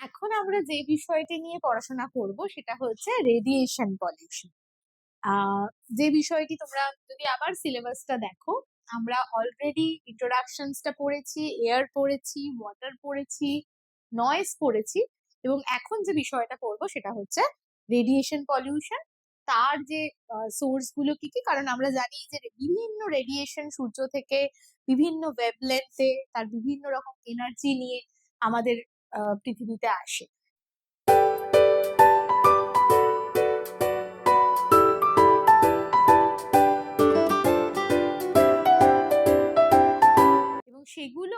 এখন আমরা যে বিষয়টি নিয়ে পড়াশোনা করব সেটা হচ্ছে রেডিয়েশন পলিউশন। আহ যে বিষয়টি তোমরা যদি আবার সিলেবাসটা দেখো, আমরা অলরেডি ইন্ট্রোডাকশনসটা পড়েছি, এয়ার পড়েছি, ওয়াটার পড়েছি, নয়েজ পড়েছি, এবং এখন যে বিষয়টা পড়বো সেটা হচ্ছে রেডিয়েশন পলিউশন। তার যে সোর্স গুলো কি কি, কারণ আমরা জানি যে বিভিন্ন রেডিয়েশন সূর্য থেকে বিভিন্ন ওয়েভলেন্থে তার বিভিন্ন রকম এনার্জি নিয়ে আমাদের পৃথিবীতে আসে। এবং সেগুলো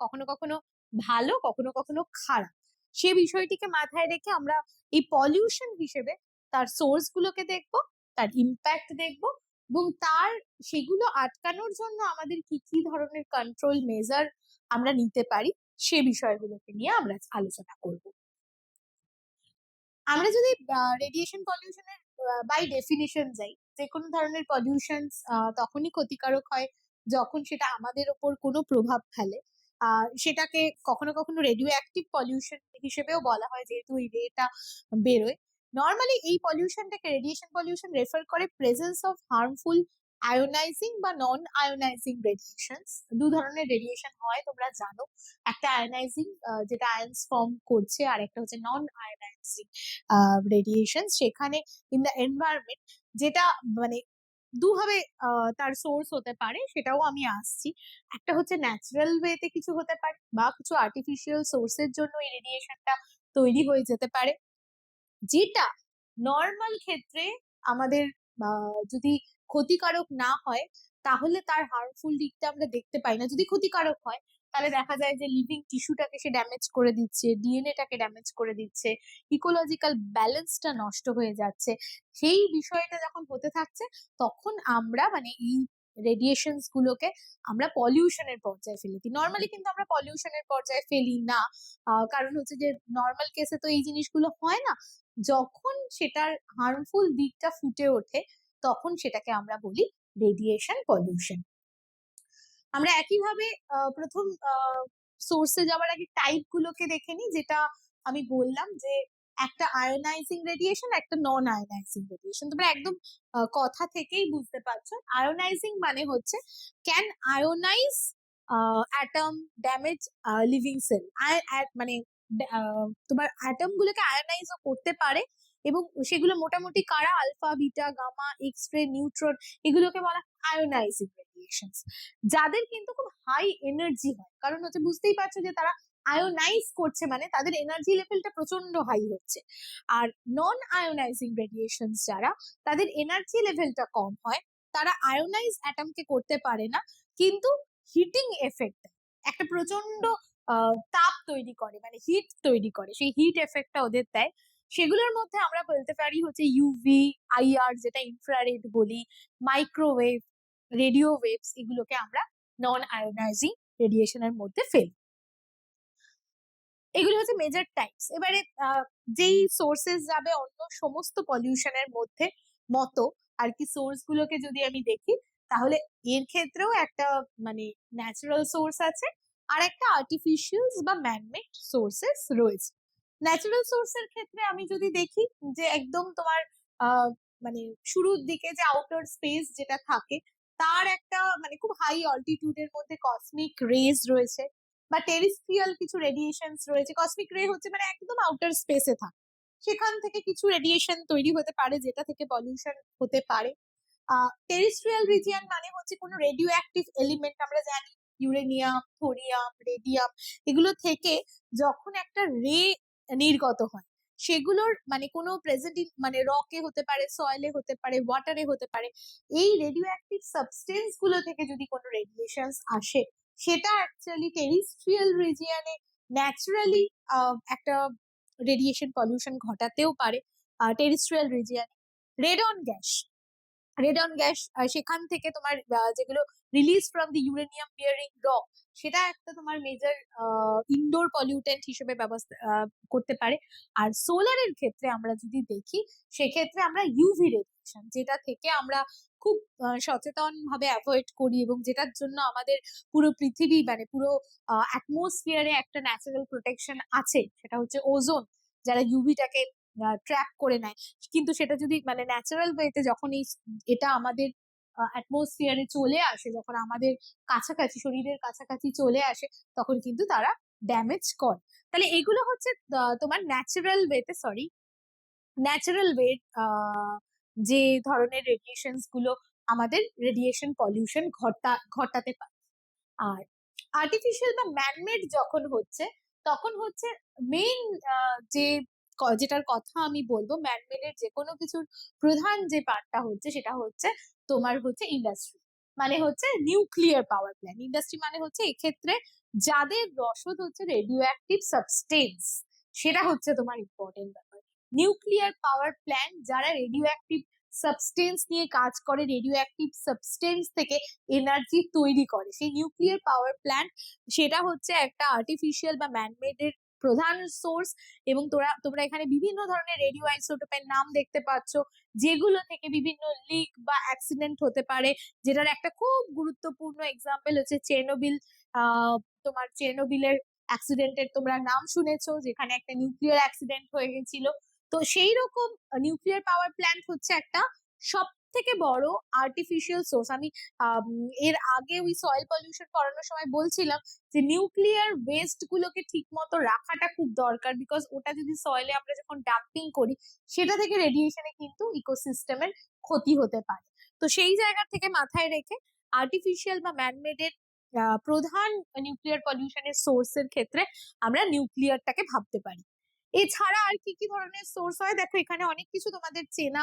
কখনো কখনো ভালো, কখনো কখনো খারাপ। সে বিষয়টিকে মাথায় রেখে আমরা এই পলিউশন হিসেবে তার সোর্স গুলোকে দেখবো, তার ইম্প্যাক্ট দেখবো, এবং তার সেগুলো আটকানোর জন্য আমাদের কি কি ধরনের কন্ট্রোল মেজার আমরা নিতে পারি সে বিষয়গুলোকে নিয়ে আমরা আলোচনা করব। আমরা যদি রেডিয়েশন পলিউশনের বাই ডেফিনিশন যাই, যে কোনো ধরনের পলিউশন তখনই ক্ষতিকারক হয় যখন সেটা আমাদের ওপর কোনো প্রভাব ফেলে। সেটাকে কখনো কখনো রেডিও অ্যাক্টিভ পলিউশন হিসেবেও বলা হয়, যেহেতু এই রেটা বেরোয়। নর্মালি এই পলিউশনটাকে রেডিয়েশন পলিউশন রেফার করে প্রেজেন্স অফ হার্মফুল আয়োনাইজিং বা নন আয়োনাইজিং রেডিয়েশনস। দু ধরনের রেডিয়েশন হয় তোমরা জানো, একটা আয়োনাইজিং যেটা আয়ন্স ফর্ম করছে, আর একটা হচ্ছে নন আয়োনাইজিং রেডিয়েশন। সেখানে ইন দ্য এনভায়রনমেন্ট যেটা মানে দুভাবে তার সোর্স হতে পারে, সেটাও আমি আসছি। একটা হচ্ছে ন্যাচারাল ওয়েতে কিছু হতে পারে, বা কিছু আর্টিফিশিয়াল সোর্সের জন্য এই রেডিয়েশনটা তৈরি হয়ে যেতে পারে, যেটা নর্মাল ক্ষেত্রে আমাদের যদি ক্ষতিকারক না হয় তাহলে তার হার্মফুল দিকটা আমরা দেখতে পাই না। যদি ক্ষতিকারক হয় তাহলে দেখা যায় যে লিভিং টিস্যুটাকে সে ড্যামেজ করে দিচ্ছে, ডিএনএটাকে ড্যামেজ করে দিচ্ছে, ইকোলজিক্যাল ব্যালেন্সটা নষ্ট হয়ে যাচ্ছে। সেই বিষয়টা যখন হতে থাকছে তখন আমরা মানে এই রেডিয়েশনস গুলোকে আমরা পলিউশনের পর্যায়ে ফেলি দিই। নর্মালি কিন্তু আমরা পলিউশনের পর্যায়ে ফেলি না, কারণ হচ্ছে যে নর্মাল কেসে তো এই জিনিসগুলো হয় না। যখন সেটার হার্মফুল দিকটা ফুটে ওঠে তখন সেটাকে আমরা বলি রেডিয়েশন পলিউশন। আমরা একইভাবে প্রথম সোর্সে যাওয়ার আগে টাইপ গুলোকে দেখে নিই, যেটা আমি বললাম যে একটা আয়োনাইজিং রেডিয়েশন, একটা নন আয়োনাইজিং রেডিয়েশন। তোমরা একদম কথা থেকেই বুঝতে পারছো, আয়োনাইজিং মানে হচ্ছে can ionise atom, damage living sell. মানে তোমার অ্যাটম গুলোকে আয়োনাইজও করতে পারে, এবং সেগুলো মোটামুটি কারা, alpha, beta, gamma, X ray, neutron, এগুলোকে বলা আয়োনাইজিং রেডিয়েশন। যাদের কিন্তু খুব হাই এনার্জি হয়, কারণ হচ্ছে বুঝতেই পারছো যে তারা আয়োনাইজ করছে মানে তাদের এনার্জি লেভেলটা প্রচন্ড হাই হচ্ছে। আর নন আয়োনাইজিং রেডিয়েশন যারা, তাদের এনার্জি লেভেলটা কম হয়, তারা আয়োনাইজ অ্যাটমকে করতে পারে না, কিন্তু হিটিং এফেক্ট একটা প্রচন্ড তাপ তৈরি করে, মানে হিট তৈরি করে, সেই হিট এফেক্টটা ওদের দেয়। সেগুলোর মধ্যে আমরা বলতে পারি হচ্ছে ইউভি, আইআর যেটা ইনফ্রারেড বলি, মাইক্রোওয়েভ, রেডিও ওয়েভস, এগুলোকে আমরা নন আয়োনাইজিং রেডিয়েশনের মধ্যে ফেলি। এগুলো হচ্ছে মেজর টাইপস। এবারে যেই সোর্সেস যাবে অন্য সমস্ত পলিউশনের মধ্যে মতো আর কি, সোর্স গুলোকে যদি আমি দেখি তাহলে এর ক্ষেত্রেও একটা মানে ন্যাচারাল সোর্স আছে, আর একটা আর্টিফিশিয়াল বা ম্যানমেড সোর্সেস রয়েছে। ন্যাচারাল সোর্সের ক্ষেত্রে আমি যদি দেখি যে একদম তোমার আহ মানে শুরুর দিকে যে আউটার স্পেস যেটা থাকে, তার একটা মানে খুব হাই অল্টিটিউডের মধ্যে কসমিক রেজ রয়েছে, বা টেরিস্ট্রিয়াল কিছু রেডিয়েশনস রয়েছে। কসমিক রে হচ্ছে মানে একদম আউটার স্পেসে থাকে, সেখান থেকে কিছু রেডিয়েশন তৈরি হতে পারে যেটা থেকে পলিউশন হতে পারে। টেরিস্ট্রিয়াল রিজিয়ন মানে হচ্ছে কোনো রেডিও অ্যাক্টিভ এলিমেন্ট, আমরা জানি ইউরেনিয়াম, থোরিয়াম, রেডিয়াম, এগুলো থেকে যখন একটা রে নির্গত হয়, সেগুলোর মানে কোনো প্রেজেন্ট মানে রকে হতে পারে, সয়েলে হতে পারে, ওয়াটারে হতে পারে, এই রেডিও অ্যাক্টিভ সাবস্টেন্স গুলো থেকে যদি কোনো রেডিয়েশন আসে, সেটা অ্যাকচুয়ালি টেরিস্ট্রিয়াল রিজিয়নে ন্যাচারালি একটা রেডিয়েশন পলিউশন ঘটাতেও পারে। টেরিস্ট্রিয়াল রিজিয়নে রেডন গ্যাস, রেডন গ্যাস, সেখান থেকে তোমার যেগুলো release from the uranium bearing rock, সেটা একটা তোমার মেজর ইনডোর পলিউটেন্ট হিসেবে ব্যবস্থা করতে পারে। আর সোলারের ক্ষেত্রে আমরা যদি দেখি, সেক্ষেত্রে আমরা ইউভি রেডিয়েশন, যেটা থেকে আমরা খুব সচেতন ভাবে অ্যাভয়েড করি, এবং যেটার জন্য আমাদের পুরো পৃথিবী মানে পুরো অ্যাটমসফিয়ারে একটা ন্যাচারাল প্রোটেকশন আছে, সেটা হচ্ছে ওজোন, যারা ইউভিটাকে ট্র্যাপ করে নেয়। কিন্তু সেটা যদি মানে ন্যাচারাল ওয়েতে যখন এটা আমাদের অ্যাটমসফিয়ারে চলে আসে, যখন আমাদের কাছাকাছি, শরীরের কাছাকাছি চলে আসে, তখন কিন্তু তারা ড্যামেজ করে। তাহলে এগুলো হচ্ছে তোমার ন্যাচারাল ওয়ে যে ধরনের রেডিয়েশনস গুলো আমাদের রেডিয়েশন পলিউশন ঘটাতে পারে। আর আর্টিফিশিয়াল বা ম্যানমেড যখন হচ্ছে, তখন হচ্ছে মেইন যে যেটার কথা আমি বলবো, ম্যানমেডের যে কোনো কিছুর প্রধান যে পার্টটা হচ্ছে, সেটা হচ্ছে তোমার হচ্ছে ইন্ডাস্ট্রি, মানে হচ্ছে নিউক্লিয়ার পাওয়ার প্ল্যান্ট। ইন্ডাস্ট্রি মানে হচ্ছে এক্ষেত্রে যাদের রসদ হচ্ছে রেডিও অ্যাক্টিভ সাবস্টেন্স, সেটা হচ্ছে তোমার ইম্পর্টেন্ট ব্যাপার। নিউক্লিয়ার পাওয়ার প্ল্যান্ট যারা রেডিও অ্যাক্টিভ সাবস্টেন্স নিয়ে কাজ করে, রেডিও অ্যাক্টিভ সাবস্টেন্স থেকে এনার্জি তৈরি করে, সেই নিউক্লিয়ার পাওয়ার প্ল্যান্ট, সেটা হচ্ছে একটা আর্টিফিশিয়াল বা ম্যানমেড এর প্রধান সোর্স। এবং তোমরা এখানে বিভিন্ন ধরনের রেডিও আইসোটোপের নাম দেখতে পাচ্ছ, যেগুলো থেকে বিভিন্ন লিক বা অ্যাক্সিডেন্ট হতে পারে। যেটার একটা খুব গুরুত্বপূর্ণ এক্সাম্পল হচ্ছে চেরনোবিল। আহ তোমার চেরনোবিলের অ্যাক্সিডেন্টের তোমরা নাম শুনেছো, যেখানে একটা নিউক্লিয়ার অ্যাক্সিডেন্ট হয়ে গেছিল। তো সেই রকম নিউক্লিয়ার পাওয়ার প্ল্যান্ট হচ্ছে একটা সব থেকে বড় আর্টিফিশিয়াল সোর্স। আমি এর আগে ওই সয়েল পলিউশন করানোর সময় বলছিলাম যে নিউক্লিয়ার ওয়েস্ট গুলোকে ঠিক মতো রাখাটা খুব দরকার, বিকজ ওটা যদি সয়েলে আমরা যখন ডাম্পিং করি, সেটা থেকে রেডিয়েশনে কিন্তু ইকোসিস্টেমের ক্ষতি হতে পারে। তো সেই জায়গা থেকে মাথায় রেখে আর্টিফিশিয়াল বা ম্যানমেড এর প্রধান নিউক্লিয়ার পলিউশনের সোর্সের ক্ষেত্রে আমরা নিউক্লিয়ারটাকে ভাবতে পারি। এছাড়া আর কি কি ধরনের সোর্স হয়, দেখো এখানে অনেক কিছু তোমাদের চেনা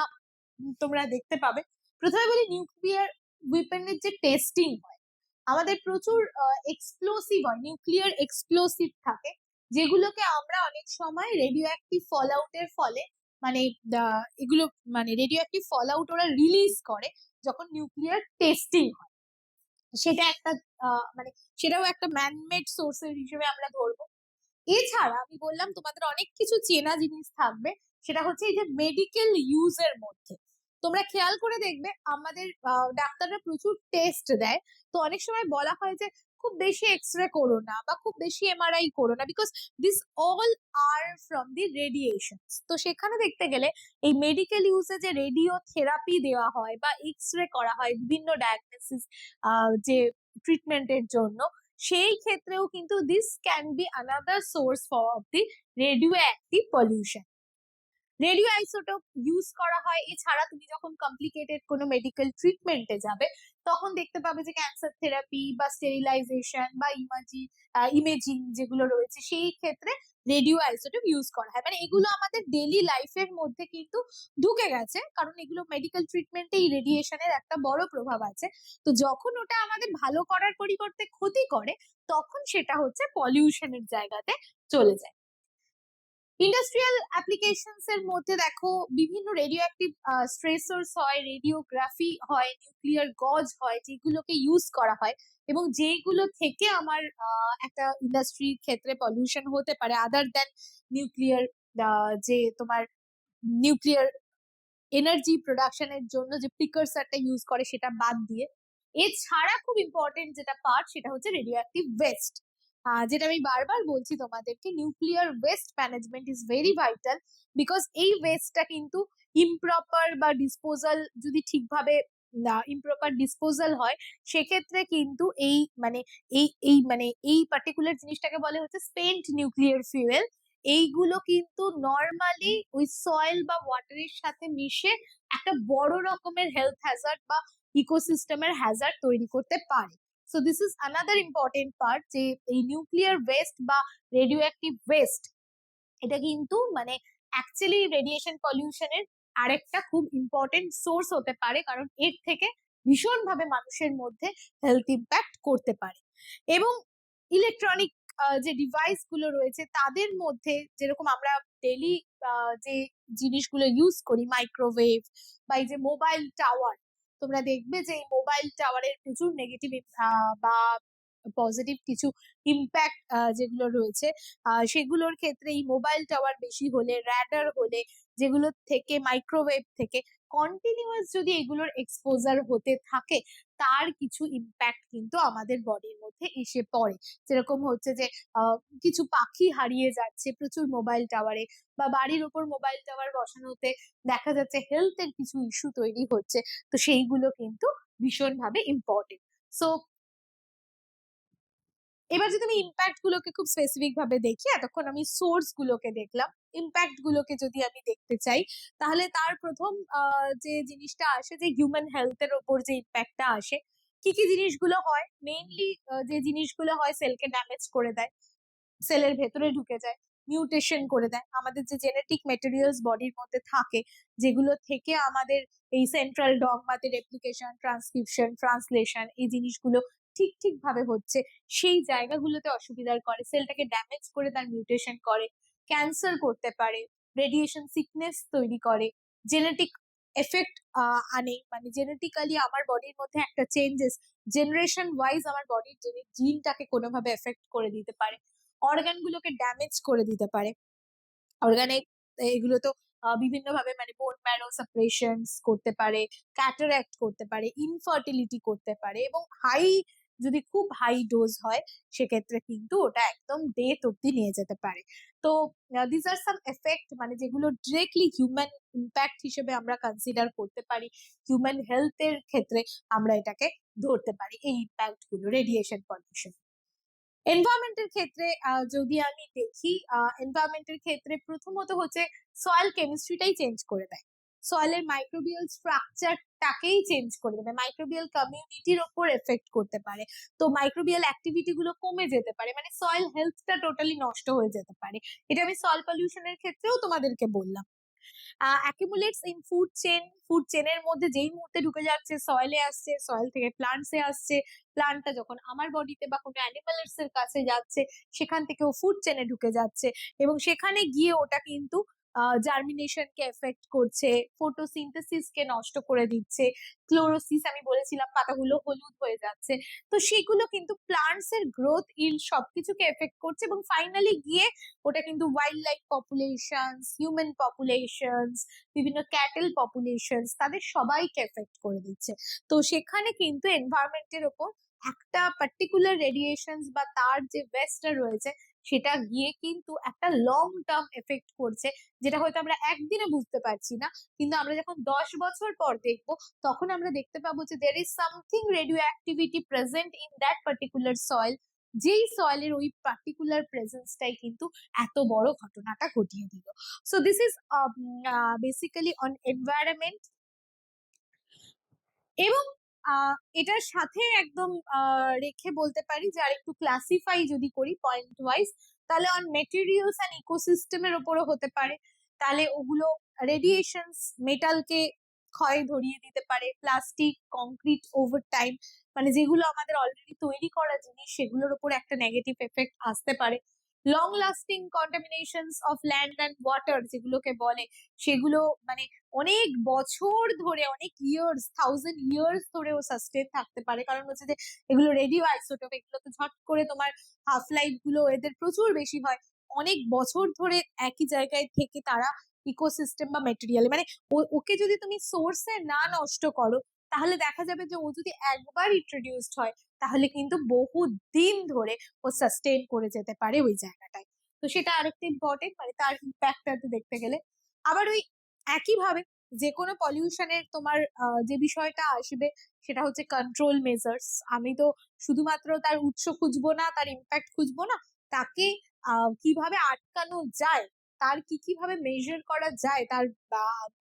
তোমরা দেখতে পাবে। প্রথমে বলি, নিউক্লিয়ার ওয়েপনের যে টেস্টিং হয়, আমাদের প্রচুর এক্সপ্লোসিভ হয়, নিউক্লিয়ার এক্সপ্লোসিভ থাকে, যেগুলোকে আমরা অনেক সময় রেডিও অ্যাক্টিভ ফল আউটের ফলে মানে এগুলো মানে রেডিও অ্যাক্টিভ ফল আউট ওরা রিলিজ করে যখন নিউক্লিয়ার টেস্টিং হয়। সেটা একটা মানে সেটাও একটা ম্যানমেড সোর্সের হিসেবে আমরা ধরবো। এছাড়া আমি বললাম তোমাদের অনেক কিছু চেনা জিনিস থাকবে, সেটা হচ্ছে এই যে মেডিকেল ইউজের মধ্যে তোমরা খেয়াল করে দেখবে আমাদের ডাক্তাররা প্রচুর টেস্ট দেয়। তো অনেক সময় বলা হয় যে খুব বেশি এক্সরে করো না বা খুব বেশি এমআরআই করো না, because this all are from the radiation. তো সেখানে দেখতে গেলে এই মেডিকেল ইউজে যে রেডিও থেরাপি দেওয়া হয় বা এক্সরে করা হয় বিভিন্ন ডায়াগনোসিস যে ট্রিটমেন্টের জন্য, সেই ক্ষেত্রেও কিন্তু this can be another source of the radio active pollution. Radio isotope use করা হয়। এছাড়া তুমি যখন কমপ্লিকেটেড কোনো মেডিকেল ট্রিটমেন্টে যাবে, তখন দেখতে পাবে যে ক্যান্সার থেরাপি বা স্টেরিলাইজেশন বা ইমেজিং যেগুলো রয়েছে, সেই ক্ষেত্রে রেডিও আইসোটোপ ইউজ করা হয়। মানে এগুলো আমাদের ডেইলি লাইফের মধ্যে কিন্তু ঢুকে গেছে, কারণ এগুলো মেডিকেল ট্রিটমেন্টে এই রেডিয়েশনের একটা বড় প্রভাব আছে। তো যখন ওটা আমাদের ভালো করার পরিবর্তে ক্ষতি করে, তখন সেটা হচ্ছে পলিউশনের জায়গাতে চলে যায়। ইন্ডাস্ট্রিয়াল অ্যাপ্লিকেশনস এর মধ্যে দেখো বিভিন্ন রেডিও অ্যাক্টিভ স্ট্রেসর্স হয়, রেডিওগ্রাফি হয়, নিউক্লিয়ার গজ হয়, যেগুলোকে ইউজ করা হয়, এবং যেগুলো থেকে আমার একটা ইন্ডাস্ট্রির ক্ষেত্রে পলিউশন হতে পারে, আদার দেন নিউক্লিয়ার যে তোমার নিউক্লিয়ার এনার্জি প্রোডাকশনের জন্য যে প্রিকারসারটা ইউজ করে সেটা বাদ দিয়ে। এছাড়া খুব ইম্পর্টেন্ট যেটা পার্ট, সেটা হচ্ছে রেডিও অ্যাক্টিভ ওয়েস্ট, যেটা আমি বারবার বলছি তোমাদেরকে, nuclear waste management is very vital, because এই ওয়েস্টটা কিন্তু ইমপ্রপার বা ডিসপোজাল যদি ঠিকভাবে ইমপ্রপার ডিসপোজাল হয়, সেক্ষেত্রে কিন্তু এই পার্টিকুলার জিনিসটাকে বলে হচ্ছে স্পেন্ট নিউক্লিয়ার ফিউয়েল। এইগুলো কিন্তু নর্মালি ওই সয়েল বা ওয়াটারের সাথে মিশে একটা বড় রকমের হেলথ হ্যাজার্ড বা ইকোসিস্টেমের হ্যাজার্ড তৈরি করতে পারে। So this is another important part, যে এই নিউক্লিয়ার ওয়েস্ট বা রেডিও অ্যাক্টিভ ওয়েস্ট, এটা কিন্তু মানে অ্যাকচুয়ালি রেডিয়েশন পলিউশনের আরেকটা খুব ইম্পর্টেন্ট সোর্স হতে পারে, কারণ এর থেকে ভীষণভাবে মানুষের মধ্যে হেলথ ইম্প্যাক্ট করতে পারে। এবং ইলেকট্রনিক যে ডিভাইস গুলো রয়েছে, তাদের মধ্যে যেরকম আমরা ডেইলি যে জিনিসগুলো ইউজ করি, মাইক্রোওয়েভ বা এই যে মোবাইল টাওয়ার, তোমরা দেখবে যে এই মোবাইল টাওয়ারের প্রচুর নেগেটিভ বা পজিটিভ কিছু ইম্প্যাক্ট যেগুলো রয়েছে সেগুলোর ক্ষেত্রে এই মোবাইল টাওয়ার বেশি হলে, র্যাডার হলে, যেগুলো থেকে মাইক্রোওয়েভ থেকে কন্টিনিউয়াস যদি এগুলোর এক্সপোজার হতে থাকে, তার কিছু ইম্প্যাক্ট কিন্তু আমাদের বডির মধ্যে এসে পড়ে। যেরকম হচ্ছে যে কিছু পাখি হারিয়ে যাচ্ছে প্রচুর মোবাইল টাওয়ারে, বা বাড়ির উপর মোবাইল টাওয়ার বসানোতে দেখা যাচ্ছে হেলথের কিছু ইস্যু তৈরি হচ্ছে। তো সেইগুলো কিন্তু ভীষণভাবে ইম্পর্টেন্ট। সো এবার যদি আমি ইম্প্যাক্ট গুলোকে খুব স্পেসিফিক ভাবে দেখি, এতক্ষণ আমি সোর্স গুলোকে দেখলাম, ইম্প্যাক্ট গুলোকে যদি আমি দেখতে চাই, তাহলে তার প্রথম যে জিনিসটা আসে যে হিউম্যান হেলথের ওপর যে ইম্প্যাক্টটা আসে, কি কি জিনিসগুলো হয় মেইনলি, যে জিনিসগুলো হয় সেলকে ড্যামেজ করে দেয়, সেলের ভেতরে ঢুকে যায়, মিউটেশন করে দেয়। আমাদের যে জেনেটিক মেটেরিয়ালস বডির মধ্যে থাকে, যেগুলো থেকে আমাদের এই সেন্ট্রাল ডগমাতে রেপ্লিকেশন, ট্রান্সক্রিপশন, ট্রান্সলেশন এই জিনিসগুলো ঠিক ভাবে হচ্ছে, সেই জায়গাগুলোতে অসুবিধার করে, সেলটাকে ড্যামেজ করে তার মিউটেশন করে, ক্যান্সার করতে পারে, রেডিয়েশন সিকনেস তৈরি করে, জেনেটিক এফেক্ট আনে, মানে জেনেটিক্যালি আমার বডির মধ্যে একটা চেঞ্জেস জেনারেশন ওয়াইজ আমার বডির জিনটাকে কোনোভাবে এফেক্ট করে দিতে পারে, অর্গান গুলোকে ড্যামেজ করে দিতে পারে। অর্গানে এগুলো তো বিভিন্ন ভাবে মানে বোন ম্যারো সাপ্রেশনস করতে পারে, ক্যাটারাক্ট করতে পারে, ইনফার্টিলিটি করতে পারে, এবং যদি খুব হাই ডোজ হয় সেক্ষেত্রে কিন্তু ওটা একদম ডেথ অব্দি নিয়ে যেতে পারে। তো দিস আর সাম এফেক্ট, মানে যেগুলো ডিরেক্টলি হিউম্যান ইম্প্যাক্ট হিসেবে আমরা কনসিডার করতে পারি, হিউম্যান হেলথের ক্ষেত্রে আমরা এটাকে ধরতে পারি এই ইম্প্যাক্ট গুলো। Radiation, pollution. এনভায়রনমেন্টের ক্ষেত্রে যদি আমি দেখি, এনভায়রনমেন্টের ক্ষেত্রে প্রথমত হচ্ছে সয়েল কেমিস্ট্রিটাই চেঞ্জ করে দেয়, সয়েলের মাইক্রোবিয়াল স্ট্রাকচারটাকেই চেঞ্জ করে দেবে, মাইক্রোবিয়াল কমিউনিটির ওপর এফেক্ট করতে পারে। তো মাইক্রোবিয়াল অ্যাক্টিভিটি গুলো কমে যেতে পারে, মানে সয়েল হেলথটা টোটালি নষ্ট হয়ে যেতে পারে। এটা আমি সয়েল পলিউশনের ক্ষেত্রেও তোমাদেরকে বললাম। অ্যাকুমুলেটস ইন ফুড চেনের মধ্যে যেই মুহূর্তে ঢুকে যাচ্ছে, সয়েলে আসছে, সয়েল থেকে প্লান্টসে আসছে, প্লান্টটা যখন আমার বডিতে বা কোনো অ্যানিমালস এর কাছে যাচ্ছে, সেখান থেকেও ফুড চেনে ঢুকে যাচ্ছে, এবং সেখানে গিয়ে ওটা কিন্তু জার্মিনেশনকে এফেক্ট করছে, ফটোসিনথেসিসকে নষ্ট করে দিচ্ছে, ক্লোরোসিস আমি বলেছিলাম পাতাগুলো হলুদ হয়ে যাচ্ছে। তো সেগুলো কিন্তু প্লান্টস এর গ্রোথ, ইল্ড সবকিছুকে এফেক্ট করছে, এবং ফাইনালি গিয়ে ওটা কিন্তু wild life populations, human populations, বিভিন্ন ক্যাটেল পপুলেশনস, তাদের সবাইকে এফেক্ট করে দিচ্ছে। তো সেখানে কিন্তু এনভায়রনমেন্টের ওপর একটা পার্টিকুলার রেডিয়েশনস বা তার যে ওয়েস্টটা রয়েছে, সেটা গিয়ে কিন্তু একটা লং টার্ম এফেক্ট করছে, যেটা হয়তো আমরা একদিনে বুঝতে পারছি না, কিন্তু আমরা যখন 10 বছর পর দেখবো, তখন আমরা দেখতে পাবো যে there is something radio activity present in that particular soil, যেই সয়েলের ওই পার্টিকুলার প্রেজেন্সটাই কিন্তু এত বড় ঘটনাটা ঘটিয়ে দিল। So this is basically on environment. এবং এটার সাথে একদম রেখে বলতে পারি যে আর একটু ক্লাসিফাই যদি করি পয়েন্ট ওয়াইজ, তাহলে অন মেটেরিয়ালস অ্যান্ড ইকোসিস্টেমের উপরও হতে পারে। তাহলে ওগুলো রেডিয়েশনস মেটালকে ক্ষয় ধরিয়ে দিতে পারে, প্লাস্টিক, কংক্রিট ওভার টাইম, মানে যেগুলো আমাদের অলরেডি তৈরি করা জিনিস, সেগুলোর উপর একটা নেগেটিভ এফেক্ট আসতে পারে। Long lasting contaminations of land and water যেগুলোকে বলে, সেগুলো মানে অনেক বছর ধরে, অনেক ইয়ার্স, 1000 ইয়ার্স ধরে ও সাস্টেন থাকতে পারে, কারণ হচ্ছে যে এগুলো রেডিও আইসোটোপ, এগুলো তো ঝট করে তোমার হাফ লাইফ গুলো এদের প্রচুর বেশি হয়, অনেক বছর ধরে একই জায়গায় থেকে তারা ইকোসিস্টেম বা মেটেরিয়াল, মানে ওকে যদি তুমি সোর্সে না নষ্ট করো, তাহলে দেখা যাবে যে ও যদি একবার ইন্ট্রোডিউসড হয়, তাহলে কিন্তু বহু দিন ধরে ও সাস্টেন করে যেতে পারে ওই জায়গাটায়। তো সেটা আরেকটা ইম্পর্টেন্ট, মানে তার ইম্প্যাক্টটা দেখতে গেলে। আবার ওই একইভাবে যে কোনো পলিউশনের তোমার যে বিষয়টা আসবে, সেটা হচ্ছে কন্ট্রোল মেজার্স। আমি তো শুধুমাত্র তার উৎস খুঁজবো না, তার ইম্প্যাক্ট খুঁজবো না, তাকে কিভাবে আটকানো যায়, তার কিভাবে মেজার করা যায়, তার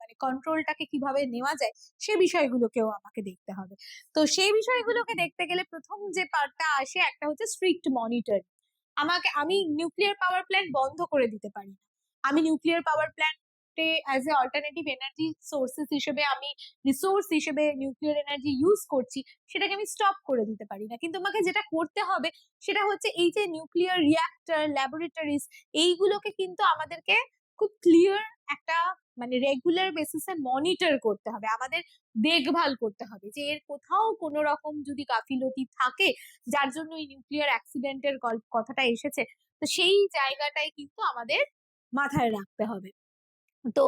মানে কন্ট্রোলটাকে কিভাবে নেওয়া যায়, সে বিষয়গুলোকেও আমাকে দেখতে হবে। তো সেই বিষয়গুলোকে দেখতে গেলে প্রথম যে পার্টটা আসে, একটা হচ্ছে স্ট্রিক্ট মনিটর। আমি নিউক্লিয়ার পাওয়ার প্ল্যান্ট বন্ধ করে দিতে পারি না, আমি নিউক্লিয়ার পাওয়ার প্ল্যান্টে as a alternative energy sources হিসেবে, আমি রিসোর্স হিসেবে নিউক্লিয়ার এনার্জি ইউজ করছি, সেটাকে আমি স্টপ করে দিতে পারি না। কিন্তু আমাকে যেটা করতে হবে সেটা হচ্ছে এই যে নিউক্লিয়ার রিয়াক্টর, ল্যাবরেটরিজ, এইগুলোকে কিন্তু আমাদেরকে খুব ক্লিয়ার একটা মানে রেগুলার বেসিসে মনিটর করতে হবে, আমাদের দেখভাল করতে হবে যে এর কোথাও কোনো রকম যদি গাফিলতি থাকে যার জন্য এই নিউক্লিয়ার অ্যাক্সিডেন্টের কথাটা এসেছে, তো সেই জায়গাটাই কিন্তু আমাদের মাথায় রাখতে হবে। তো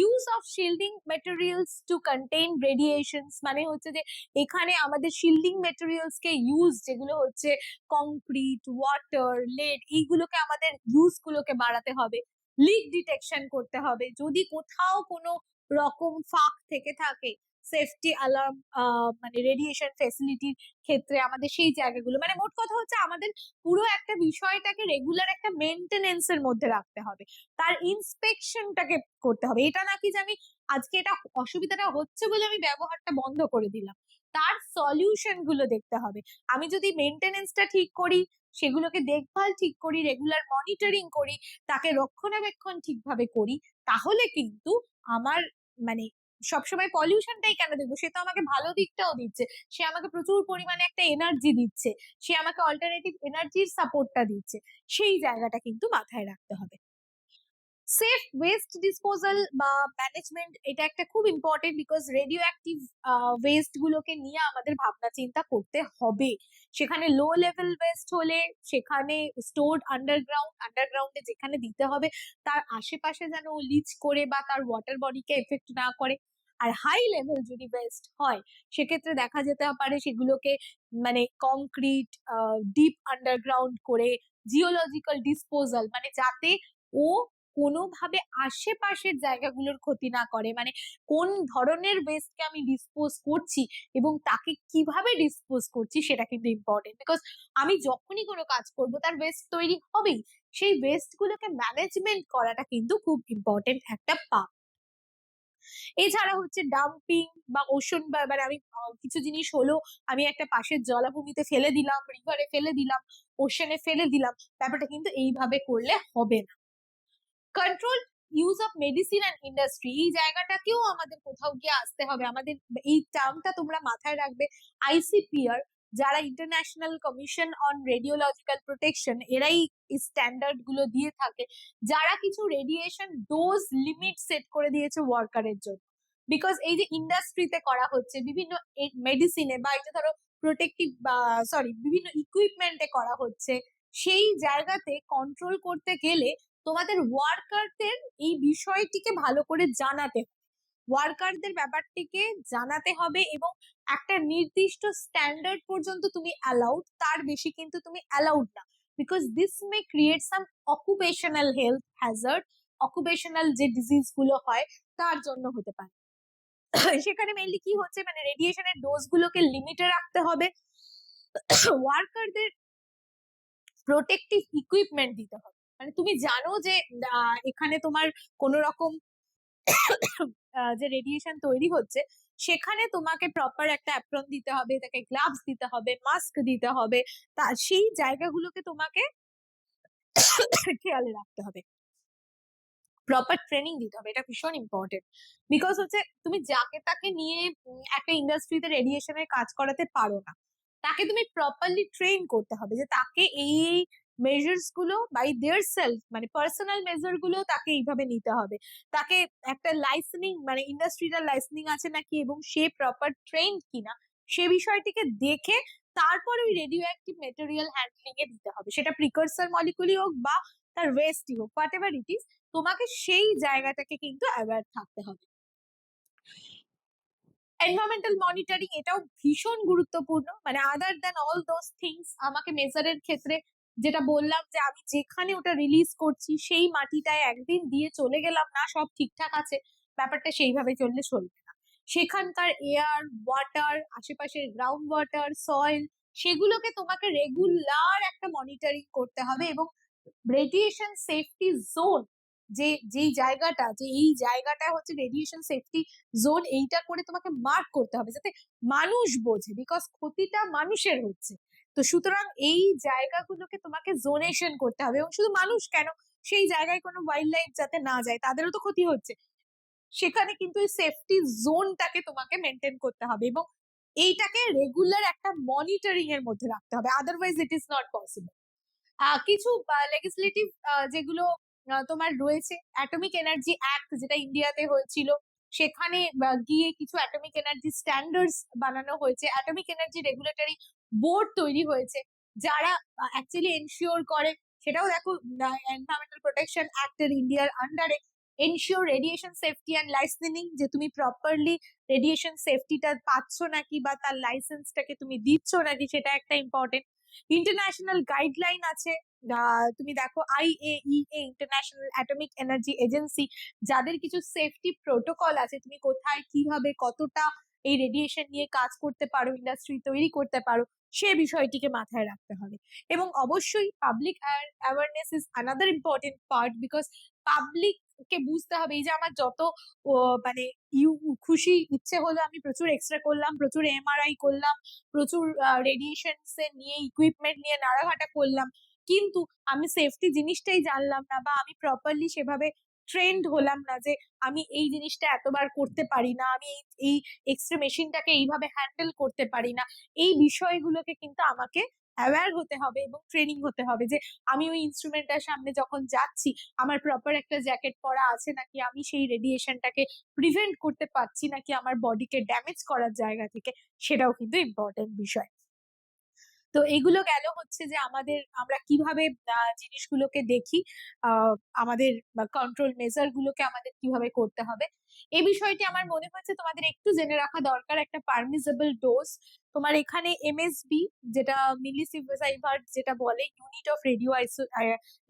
use of shielding materials to contain radiations মানে হচ্ছে যে এখানে আমাদের শিল্ডিং মেটেরিয়ালস কে ইউজ, যেগুলো হচ্ছে কংক্রিট, ওয়াটার, লেড, এইগুলোকে আমাদের ইউজ গুলোকে বাড়াতে হবে। লিক ডিটেকশন করতে হবে, যদি কোথাও কোনো রকম ফাঁক থেকে থাকে সেফটি অ্যালার্ম মানে রেডিয়েশন ফেসিলিটির ক্ষেত্রে আমাদের সেই জায়গাগুলো, মানে মোট কথা হচ্ছে আমাদের পুরো একটা বিষয়টাকে রেগুলার একটা মেনটেনেন্স এর মধ্যে রাখতে হবে, তার ইন্সপেকশনটাকে করতে হবে। এটা নাকি যে আমি আজকে এটা অসুবিধাটা হচ্ছে বলে আমি ব্যবহারটা বন্ধ করে দিলাম, তার সলিউশন গুলো দেখতে হবে। আমি যদি মেনটেনেন্সটা ঠিক করি, সেগুলোকে দেখভাল ঠিক করি, রেগুলার মনিটরিং করি, তাকে রক্ষণাবেক্ষণ ঠিকভাবে করি, তাহলে কিন্তু আমার মানে সবসময় পলিউশনটাই কেন দেখবো, সে তো আমাকে ভালো দিকটাও দিচ্ছে, সে আমাকে প্রচুর পরিমাণে একটা এনার্জি দিচ্ছে, সে আমাকে অল্টারনেটিভ এনার্জির সাপোর্টটা দিচ্ছে, সেই জায়গাটা কিন্তু মাথায় রাখতে হবে। সেফ ওয়েস্ট ডিসপোজাল বা ম্যানেজমেন্ট, এটা একটা খুব important, because radio active West গুলোকে নিয়ে আমাদের ভাবনা চিন্তা করতে হবে। সেখানে লো লেভেল ওয়েস্ট হলে সেখানে স্টোরড আন্ডারগ্রাউন্ডে যেখানে দিতে হবে তার আশেপাশে যেন লিচ করে বা তার ওয়াটার বডিকে এফেক্ট না করে। আর হাই লেভেল যদি ওয়েস্ট হয় সেক্ষেত্রে দেখা যেতে পারে সেগুলোকে মানে কংক্রিট ডিপ আন্ডারগ্রাউন্ড করে জিওলজিক্যাল ডিসপোজাল, মানে যাতে ও কোনোভাবে আশেপাশের জায়গাগুলোর ক্ষতি না করে, মানে কোন ধরনের ওয়েস্টকে আমি ডিসপোজ করছি এবং তাকে কিভাবে ডিসপোজ করছি সেটা কিন্তু ইম্পর্টেন্ট, বিকজ আমি যখনই কোনো কাজ করব তার ওয়েস্ট তৈরি হবেই, সেই ওয়েস্ট গুলোকে ম্যানেজমেন্ট করাটা কিন্তু খুব ইম্পর্টেন্ট একটা পার্ট। এছাড়া হচ্ছে ডাম্পিং বা ওশন, মানে আমি কিছু জিনিস হলো আমি একটা পাশের জলাভূমিতে ফেলে দিলাম, রিভারে ফেলে দিলাম, ওশনে ফেলে দিলাম, ব্যাপারটা কিন্তু এইভাবে করলে হবে না। Control use of medicine and industry, এই জায়গাটাকেও আমাদের কোথাও গিয়ে আসতে হবে। আমাদের এই টার্মটা তোমরা মাথায় রাখবে, আইসিপিআর যারা international commission on radiological protection, এরাই স্ট্যান্ডার্ড গুলো দিয়ে থাকে, যারা কিছু রেডিয়েশন ডোজ লিমিট সেট করে দিয়েছে ওয়ার্কারের জন্য। বিকজ এই যে ইন্ডাস্ট্রিতে করা হচ্ছে বিভিন্ন মেডিসিনে বা এই যে ধরো প্রোটেক্টিভ বা সরি বিভিন্ন ইকুইপমেন্টে করা হচ্ছে, সেই জায়গাতে কন্ট্রোল করতে গেলে তোমাদের ওয়ার্কারদের এই বিষয়টিকে ভালো করে জানাতে হবে, ওয়ার্কারদের ব্যাপারটিকে জানাতে হবে এবং একটা নির্দিষ্ট স্ট্যান্ডার্ড পর্যন্ত তুমি অ্যালাউড, তার বেশি কিন্তু তুমি অ্যালাউড না, because this may create some occupational health Hazard, occupational যে ডিজিজ গুলো হয় তার জন্য হতে পারে। সেখানে মেইনলি কি হচ্ছে, মানে রেডিয়েশনের ডোজ গুলোকে লিমিটে রাখতে হবে, ওয়ার্কারদের প্রোটেক্টিভ ইকুইপমেন্ট দিতে হবে, মানে তুমি জানো যে এখানে তোমার কোন রকম যে রেডিয়েশন তৈরি হচ্ছে সেখানে তোমাকে প্রপার একটা অ্যাপ্রন দিতে হবে, তাকে গ্লাভস দিতে হবে, মাস্ক দিতে হবে, তা সেই জায়গাগুলোকে তোমাকে খেয়ালে রাখতে হবে, প্রপার ট্রেনিং দিতে হবে, এটা ভীষণ ইম্পর্টেন্ট। বিকজ হচ্ছে তুমি যাকে তাকে নিয়ে একটা ইন্ডাস্ট্রিতে রেডিয়েশনের কাজ করাতে পারো না, তাকে তুমি প্রপারলি ট্রেন করতে হবে যে তাকে এই মেজার্স গুলো বাই দেয়ার সেলফ, মানে পার্সোনাল মেজার গুলো তাকে এইভাবে নিতে হবে, তাকে একটা লাইসেনিং মানে ইন্ডাস্ট্রিটাল লাইসেনিং আছে নাকি এবং সে প্রপার ট্রেন কিনা সে বিষয়টিকে দেখে তারপর ওই রেডিও অ্যাক্টিভ মেটেরিয়াল হ্যান্ডলিং এ দিতে হবে, সেটা প্রিকারসর মলিকুলই হোক বা তার ওয়েস্টই হোক, হোয়াট এভার ইট ইজ, তোমাকে সেই জায়গাটাকে কিন্তু অ্যাওয়্যার থাকতে হবে। এনভায়রনমেন্টাল মনিটরিং এটাও ভীষণ গুরুত্বপূর্ণ, মানে other than all those things আমাকে মেজারের ক্ষেত্রে যেটা বললাম যে আমি যেখানে ওটা রিলিজ করছি সেই মাটিটায় একদিন দিয়ে চলে গেলাম না সব ঠিকঠাক আছে, ব্যাপারটা সেইভাবে চললে চলবে না, সেখানকার এয়ার, ওয়াটার, আশেপাশের গ্রাউন্ড ওয়াটার, সয়েল, সেগুলোকে তোমাকে রেগুলার একটা মনিটরিং করতে হবে এবং রেডিয়েশন সেফটি জোন, যে যেই জায়গাটা, যে এই জায়গাটা হচ্ছে রেডিয়েশন সেফটি জোন, এইটা করে তোমাকে মার্ক করতে হবে যাতে মানুষ বোঝে, বিকজ ক্ষতিটা মানুষের হচ্ছে। তো সুতরাং এই জায়গাগুলোকে তোমাকে জোনেশন করতে হবে, এবং শুধু মানুষ কেন, সেই জায়গায় কোনো ওয়াইল্ড লাইফ যাতে না যায়, তাদেরও তো ক্ষতি হচ্ছে, সেখানে কিন্তু এই সেফটি জোনটাকে তোমাকে মেনটেন করতে হবে এবং এইটাকে রেগুলার একটা মনিটরিং এর মধ্যে রাখতে হবে, otherwise it is not possible. কিছু লেজিসলেটিভ যেগুলো তোমার রয়েছে অ্যাটমিক এনার্জি অ্যাক্ট, যেটা ইন্ডিয়াতে হয়েছিল। সেখানে গিয়ে কিছু অ্যাটমিক এনার্জি স্ট্যান্ডার্ডস বানানো হয়েছে, অ্যাটমিক এনার্জি রেগুলেটরি বোর্ড তৈরি হয়েছে, যারা অ্যাকচুয়ালি এনশিওর করে। সেটাও দেখো, এনভায়রনমেন্টাল প্রোটেকশন অ্যাক্টের ইন্ডিয়ার আন্ডারে ensure radiation safety and licensing, যে তুমি প্রপারলি রেডিয়েশন সেফটিটা পাচ্ছ নাকি বা তার লাইসেন্সটাকে তুমি দিচ্ছ নাকি, সেটা একটা ইম্পর্টেন্ট। ইন্টারন্যাশনাল গাইডলাইন আছে, তুমি দেখো IAEA, international atomic energy agency, যাদের কিছু সেফটি প্রোটোকল আছে, তুমি কোথায় কিভাবে কতটা এই রেডিয়েশন নিয়ে কাজ করতে পারো, ইন্ডাস্ট্রি তৈরি করতে পারো, সে বিষয়টিকে মাথায় রাখতে হবে। এবং অবশ্যই public awareness is another important part, because public কে বুঝতে হবে এই যে আমার যত মানে খুশি ইচ্ছে হলো আমি প্রচুর এক্সরে করলাম, প্রচুর MRI করলাম, প্রচুর রেডিয়েশন নিয়ে ইকুইপমেন্ট নিয়ে নাড়াঘাটা করলাম, কিন্তু আমি সেফটি জিনিসটাই জানলাম না, বা আমি প্রপারলি সেভাবে ট্রেন্ড হলাম না যে আমি এই জিনিসটা এতবার করতে পারি না, আমি এই এক্সরে মেশিনটাকে এইভাবে হ্যান্ডেল করতে পারি না। এই বিষয়গুলোকে কিন্তু আমাকে অ্যাওয়্যার হতে হবে এবং ট্রেনিং হতে হবে, যে আমি ওই ইনস্ট্রুমেন্টটার সামনে যখন যাচ্ছি আমার প্রপার একটা জ্যাকেট পরা আছে নাকি, আমি সেই রেডিয়েশনটাকে প্রিভেন্ট করতে পারছি নাকি আমার বডিকে ড্যামেজ করার জায়গা থেকে, সেটাও কিন্তু ইম্পর্টেন্ট বিষয়। তো এগুলো গেল হচ্ছে যে আমরা কিভাবে জিনিসগুলোকে দেখি, আমাদের কন্ট্রোল মেজার গুলোকে আমাদের কিভাবে করতে হবে। এই বিষয়টি আমার মনে হয়েছে তোমাদের একটু জেনে রাখা দরকার। একটা পারমিসেবল ডোজ, তোমার এখানে MSB, যেটা মিলিসিভার্ট যেটা বলে, ইউনিট অফ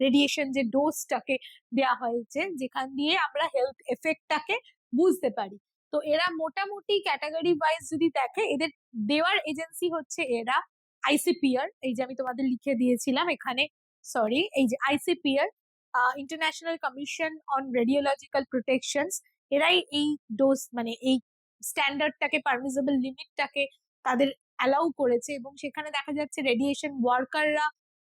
রেডিয়েশন, যে ডোজটাকে দেওয়া হয়েছে, যেখান দিয়ে আমরা হেলথ এফেক্টটাকে বুঝতে পারি। তো এরা মোটামুটি ক্যাটাগরি ওয়াইজ যদি দেখে, এদের দেওয়ার এজেন্সি হচ্ছে এরা ICPR, এই যে আমি তোমাদের লিখে দিয়েছিলাম এখানে, সরি, এই যে ICPR, international commission on radiological protections, এরাই এই ডোজ মানে এই স্ট্যান্ডার্ডটাকে, পারমিসেবল লিমিটটাকে তাদের অ্যালাউ করেছে। এবং সেখানে দেখা যাচ্ছে রেডিয়েশন ওয়ার্কাররা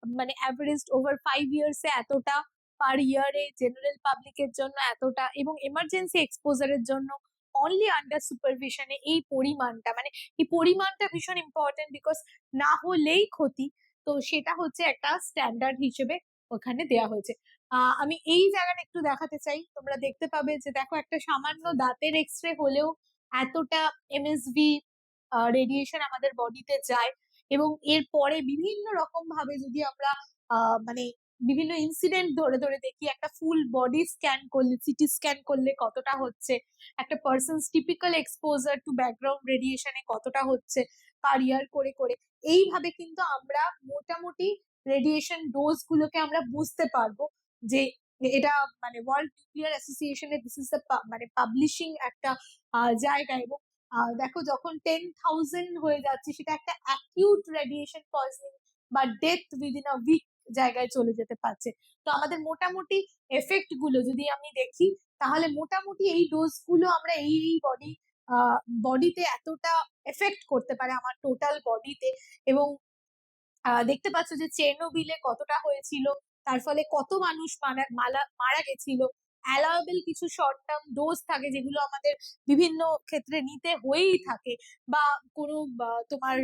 মানে অ্যাভারেজ ওভার 5 ইয়ার্সে এতটা, পার ইয়ারে জেনারেল পাবলিকের জন্য এতটা, এবং এমার্জেন্সি এক্সপোজারের জন্য অনলি আন্ডার সুপারভিশনে এই পরিমাণটা, মানে এই পরিমাণটা ভীষণ ইম্পর্টেন্ট, বিকজ না হলেই ক্ষতি। তো সেটা হচ্ছে একটা স্ট্যান্ডার্ড হিসেবে ওখানে দেয়া হয়েছে। আমি এই জায়গাটা একটু দেখাতে চাই, তোমরা দেখতে পাবে যে দেখো একটা সামান্য দাঁতের এক্সরে হলেও এতটা MSV রেডিয়েশন আমাদের বডিতে যায়। এবং এর পরে বিভিন্ন রকম ভাবে যদি আমরা মানে বিভিন্ন ইনসিডেন্ট ধরে ধরে দেখি, একটা ফুল বডি স্ক্যান করলে, CT স্ক্যান করলে কতটা হচ্ছে, একটা person's typical exposure to background রেডিয়েশনে কতটা হচ্ছে পার ইয়ার করে করে, এইভাবে কিন্তু আমরা মোটামুটি রেডিয়েশন ডোজ গুলোকে আমরা বুঝতে পারবো। যে এটা মানে ওয়ার্ল্ড নিউক্লিয়ার অ্যাসোসিয়েশনের দিস ইজ মানে পাবলিশিং একটা জায়গা। এবং দেখো যখন 10,000 হয়ে যাচ্ছে, সেটা একটা অ্যাকিউট রেডিয়েশন পয়জনিং বা ডেথ উইদিন আ উইক জায়গায় চলে যেতে পারছে। তো আমাদের মোটামুটি এফেক্ট গুলো যদি আমি দেখি, তাহলে মোটামুটি এই ডোজ গুলো আমরা এই বডিতে এতটা এফেক্ট করতে পারে আমার টোটাল বডিতে। এবং দেখতে পাচ্ছ যে চেরনোবিলে কতটা হয়েছিল, তার ফলে কত মানুষ মারা গেছিল। অ্যালাউয়েবল কিছু শর্ট টার্ম ডোজ থাকে যেগুলো আমাদের বিভিন্ন ক্ষেত্রে নিতে হয়েই থাকে, বা কোনো তোমার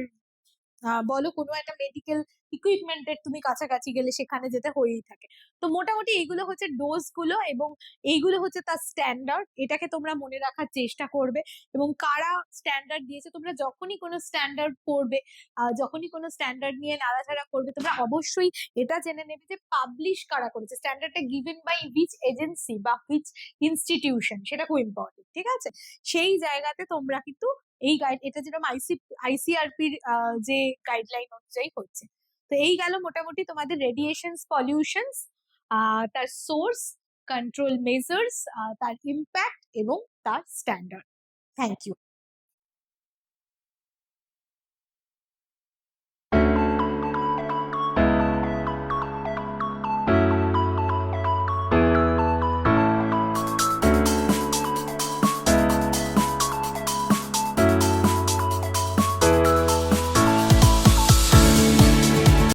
বলো কোনো একটা মেডিকেল ইকুইপমেন্টের তুমি কাছাকাছি গেলে সেখানে যেতে হয়েই থাকে। তো মোটামুটি এইগুলো হচ্ছে ডোজ গুলো, এবং এইগুলো হচ্ছে তার স্ট্যান্ডার্ড। এটাকে তোমরা মনে রাখার চেষ্টা করবে। এবং কারা স্ট্যান্ডার্ড দিয়েছে, তোমরা যখনই কোনো স্ট্যান্ডার্ড পড়বে, যখনই কোনো স্ট্যান্ডার্ড নিয়ে নাড়াচাড়া করবে, তোমরা অবশ্যই এটা জেনে নেবে যে পাবলিশ কারা করেছে, স্ট্যান্ডার্ডটা গিভেন বাই হুইচ এজেন্সি বা হুইচ ইনস্টিটিউশন, সেটা খুব ইম্পর্টেন্ট। ঠিক আছে, সেই জায়গাতে তোমরা কিন্তু এই গাইড, এটা যেরকম ICRPর যে গাইডলাইন অনুযায়ী হচ্ছে। তো এই গেল মোটামুটি তোমাদের রেডিয়েশনস পলিউশনস, তার সোর্স, কন্ট্রোল মেজার্স, তার ইম্প্যাক্ট এবং তার স্ট্যান্ডার্ড। Thank you.